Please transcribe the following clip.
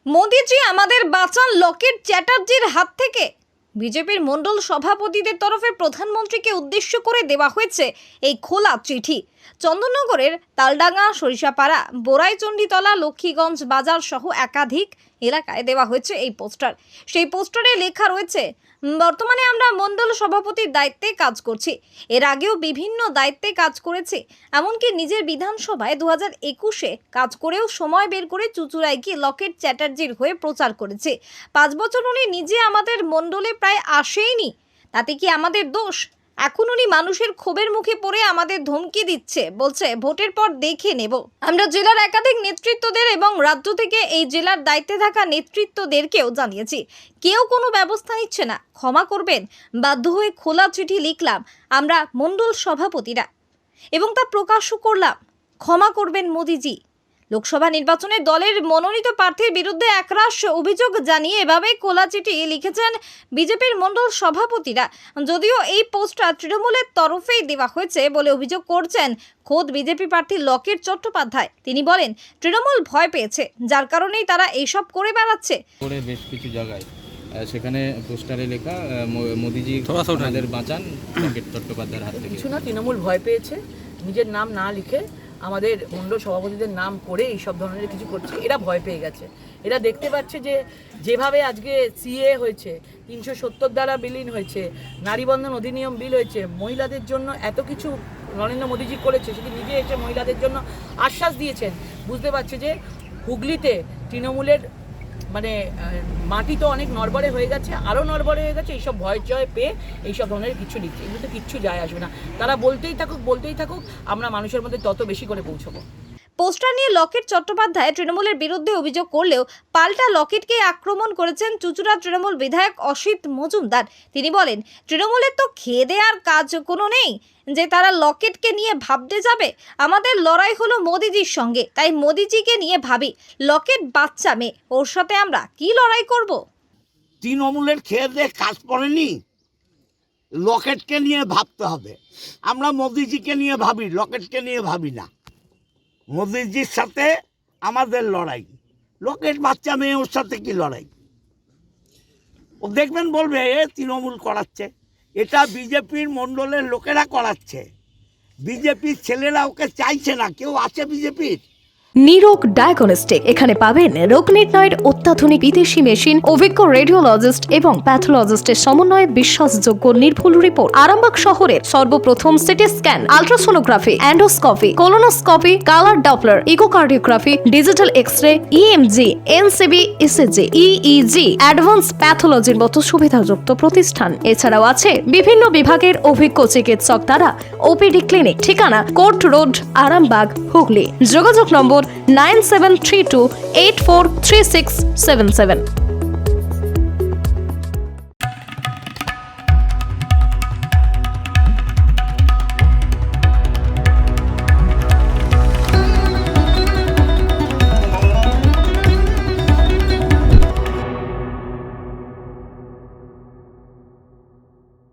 মোদিজি আমাদের বাঁচান লকেট চ্যাটার্জির হাত থেকে। বিজেপির মণ্ডল সভাপতিদের তরফে প্রধানমন্ত্রীকে উদ্দেশ্য করে দেওয়া হয়েছে এই খোলা চিঠি। চন্দননগরের তালডাঙ্গা, সরিষাপাড়া, বোরাইচণ্ডীতলা, লক্ষ্মীগঞ্জ বাজার সহ একাধিক এলাকায় দেওয়া হয়েছে এই পোস্টার। সেই পোস্টারে লেখা রয়েছে, বর্তমানে আমরা মণ্ডল সভাপতির দায়িত্বে কাজ করছি, এর আগেও বিভিন্ন দায়িত্বে কাজ করেছি, এমনকি নিজের বিধানসভায় 2021-এ কাজ করেও সময় বের করে চুঁচুড়ায় গিয়ে লকেট চ্যাটার্জির হয়ে প্রচার করেছে। 5 বছর উনি নিজে আমাদের মণ্ডলে প্রায় আসেইনি, তাতে কি আমাদের দোষ? এখন উনি মানুষের ক্ষোভের মুখে পড়ে আমাদের ধমকি দিচ্ছে, বলছে ভোটের পর দেখে নেব। আমরা জেলার একাধিক নেতৃত্বদের এবং রাজ্য থেকে এই জেলার দায়িত্বে থাকা নেতৃত্বদেরকেও জানিয়েছি, কেউ কোনো ব্যবস্থা নিচ্ছে না, ক্ষমা করবেন। বাধ্য হয়ে খোলা চিঠি লিখলাম আমরা মণ্ডল সভাপতিরা এবং তা প্রকাশও করলাম, ক্ষমা করবেন মোদিজি। লোকসভা নির্বাচনে দলের মনোনীত প্রার্থীর বিরুদ্ধে একরাশ অভিযোগ জানিয়ে এভাবে খোলা চিঠি লিখেছেন বিজেপির মণ্ডল সভাপতিরা। যদিও এই পোস্টার তৃণমূলের তরফেই দেওয়া হয়েছে বলে অভিযোগ করছেন খোদ বিজেপি প্রার্থী লকেট চট্টোপাধ্যায়। তিনি বলেন, তৃণমূল ভয় পেয়েছে, যার কারণেই তারা এইসব করে বেড়াচ্ছে। বেশ কিছু জায়গায় সেখানে পোস্টারে লেখা মোদিজি আমাদের বাঁচান লকেট চট্টোপাধ্যায়ের হাত থেকে। কিছু না, তৃণমূল ভয় পেয়েছে, নিজের নাম না লিখে আমাদের মণ্ডল সভাপতিদের নাম করে এইসব ধরনের কিছু করছে। এরা ভয় পেয়ে গেছে, এরা দেখতে পাচ্ছে যে যেভাবে আজকে সিএ হয়েছে, 370 দ্বারা বিলীন হয়েছে, নারীবন্ধন অধিনিয়ম বিল হয়েছে, মহিলাদের জন্য এত কিছু নরেন্দ্র মোদীজি করেছে, সেটি নিজে এসে মহিলাদের জন্য আশ্বাস দিয়েছেন। বুঝতে পারছে যে হুগলিতে তৃণমূলের মাটি তো অনেক নড়বড়ে হয়ে গেছে, আরও নড়বড়ে হয়ে গেছে। এইসব ভয় জয় পেয়ে এইসব ধরনের কিছু লিখছে, এগুলোতে কিচ্ছু যায় আসবে না। তারা বলতেই থাকুক, আমরা মানুষের মধ্যে তত বেশি করে পৌঁছবো। পোস্টার নিয়ে লকেট চট্টোপাধ্যায় তৃণমূলের বিরুদ্ধে অভিযোগ করলেও পাল্টা লকেটকে আক্রমণ করেছেন চুঁচুড়া তৃণমূল বিধায়ক অসিত মজুমদার। তিনি বলেন, তৃণমূলের তো খেয়ে দেওয়ার কাজ কোনো নেই যে তারা লকেটকে নিয়ে ভাবতে যাবে। আমাদের লড়াই হলো মোদিজির সঙ্গে, তাই মোদিজিকে নিয়ে ভাবি। লকেট বাচ্চা মেয়ে, ওর সাথে আমরা কি লড়াই করব? তৃণমূলের খেয়ে দিয়ে কাজ পড়েনি, লকেটকে নিয়ে ভাবতে হবে। আমরা মোদিজিকে নিয়ে ভাবি, লকেটকে নিয়ে ভাবি না। মোদিজির সাথে আমাদের লড়াই, লকেট বাচ্চা মেয়ে, ওর সাথে কি লড়াই? ও দেখবেন বলবে এ তৃণমূল করাচ্ছে, এটা বিজেপির মণ্ডলের লোকেরা করাচ্ছে। বিজেপির ছেলেরা ওকে চাইছে না। কেউ আছে বিজেপির? নিরোগ ডায়াগনস্টিক, এখানে পাবেন রোগ নির্ণয়ের অত্যাধুনিক বিদেশি মেশিন, অভিজ্ঞ রেডিওলজিস্ট এবং প্যাথোলজিস্টের সমন্বয়ে বিশ্বাসযোগ্য নির্ভুল রিপোর্ট। আরামবাগ শহরের সর্বপ্রথম CT scan, ultrasonography, endoscopy, colonoscopy, colour doppler, echocardiography, digital X-ray, EMG, NCV, ECG, EEG, advance প্যাথোলজির মতো সুবিধাযুক্ত প্রতিষ্ঠান। এছাড়াও আছে বিভিন্ন বিভাগের অভিজ্ঞ চিকিৎসক দ্বারা ওপিডি ক্লিনিক। ঠিকানা কোর্ট রোড, আরামবাগ, হুগলি। যোগাযোগ নম্বর 9732843677।